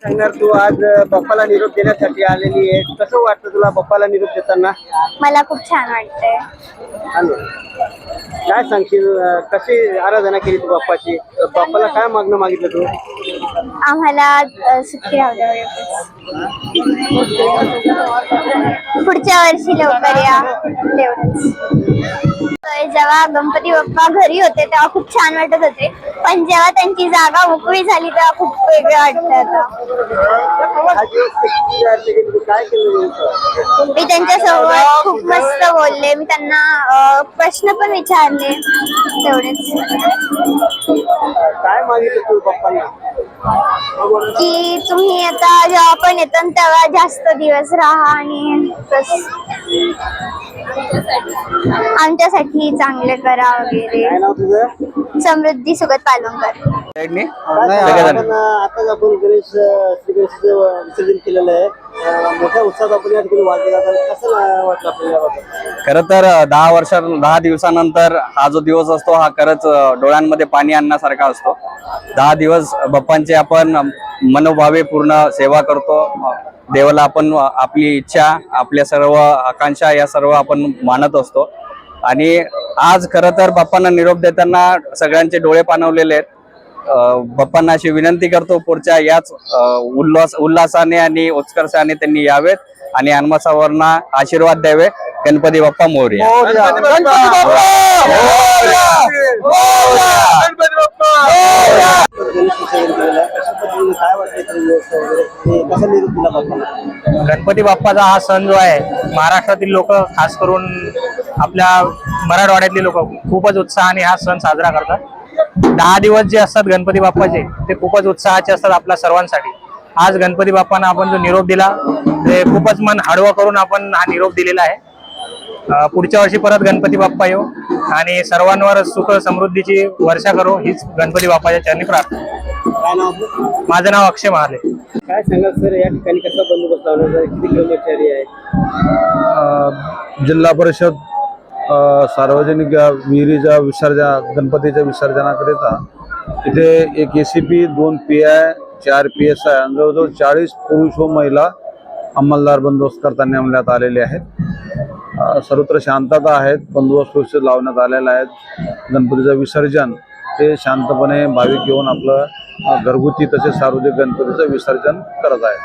सांगणार तू आज बाप्पाला निरोप देण्यासाठी आलेली आहे, कसं वाटतं तुला बाप्पाला निरोप देताना? मला खूप छान वाटतंय. आणि काय सांगशील, कशी आराधना केली तू बाप्पाची? बाप्पाला काय मागणं मागितलं तू? आम्हाला सुखी राहू द्या, पुढच्या वर्षी लवकर या, तेवढंच. जेव्हा गणपती बाप्पा घरी होते तेव्हा खूप छान वाटत होते, पण जेव्हा त्यांची जागा मोकळी झाली तेव्हा खूप वेगळं वाटतं आता. काय केलं? मी त्यांच्यासोबत खूप मस्त बोलले, मी त्यांना प्रश्न पण विचारले, तेवढेच. काय मागितलं तू बाप्पांना? की तुम्ही आता जेव्हा पण येतात तेव्हा जास्त दिवस राहा आणि आमच्यासाठी चांगले करा वगैरे. काय नाव तुझं? समृद्धी सुगत पालवणकर. आताच आपण श्री गणेशाचं विसर्जन केलेलं आहे. मोठ्या उत्साहात आपण या ठिकाणी वाजवला, कसं वाटलं आपल्याला? खरं तर 10 दिवसानंतर हा जो दिवस असतो हा खरंच डोळ्यांमध्ये पाणी आणण्यासारखा असतो. 10 दिवस बाप्पांची आपण मनोभावे पूर्ण सेवा करतो. देवाला आपण आपली इच्छा, आपल्या सर्व आकांक्षा या सर्व आपण मानत असतो. आणि आज खरं तर बाप्पांना निरोप देताना सगळ्यांचे डोळे पाणवलेले आहेत. बाप्पांना अशी विनंती करतो, पुढच्या याच उल्हासाने आणि उत्कर्षाने त्यांनी यावेत आणि अन्नसावरना आशीर्वाद द्यावे. गणपती बाप्पा मोरया. गणपती बाप्पाचा हा सण जो आहे, महाराष्ट्रातील लोक खास करून आपल्या मराठवाड्यातली लोक खूपच उत्साहाने हा सण साजरा करतात. 10 दिवस जे असतात गणपती बाप्पाचे ते खूपच उत्साहाचे असतात आपल्या सर्वांसाठी. आज गणपती बाप्पांना आपण जो निरोप दिला ते खूपच मन हळवं करून आपण हा निरोप दिलेला आहे. पुढच्या वर्षी परत गणपती बाप्पा येऊ आणि सर्वांवर सुख समृद्धीची वर्षा करो, हीच गणपती बाप्पाच्या चरणी प्रार्थना. माझं नाव अक्षय महाले. काय सांगाल सर, या ठिकाणी कसा बंदोबस्त लावण्याचा, किती कर्मचारी आहेत? जिल्हा परिषद सार्वजनिक विहिरीच्या गणपतीच्या विसर्जनाकरिता इथे एक ACP, 2 PI, 4 PSI आणि जवळजवळ 40 पुरुष व महिला अंमलदार बंदोबस्त करता नेमण्यात आलेले आहेत. सर्वत्र शांतता आहेत. बंदोबस्त व्यवस्थित लावण्यात आलेला आहे. गणपतीचं विसर्जन ते शांतपणे भाविक येऊन आपलं घरगुती तसेच सार्वजनिक गणपतीचं विसर्जन करत आहेत.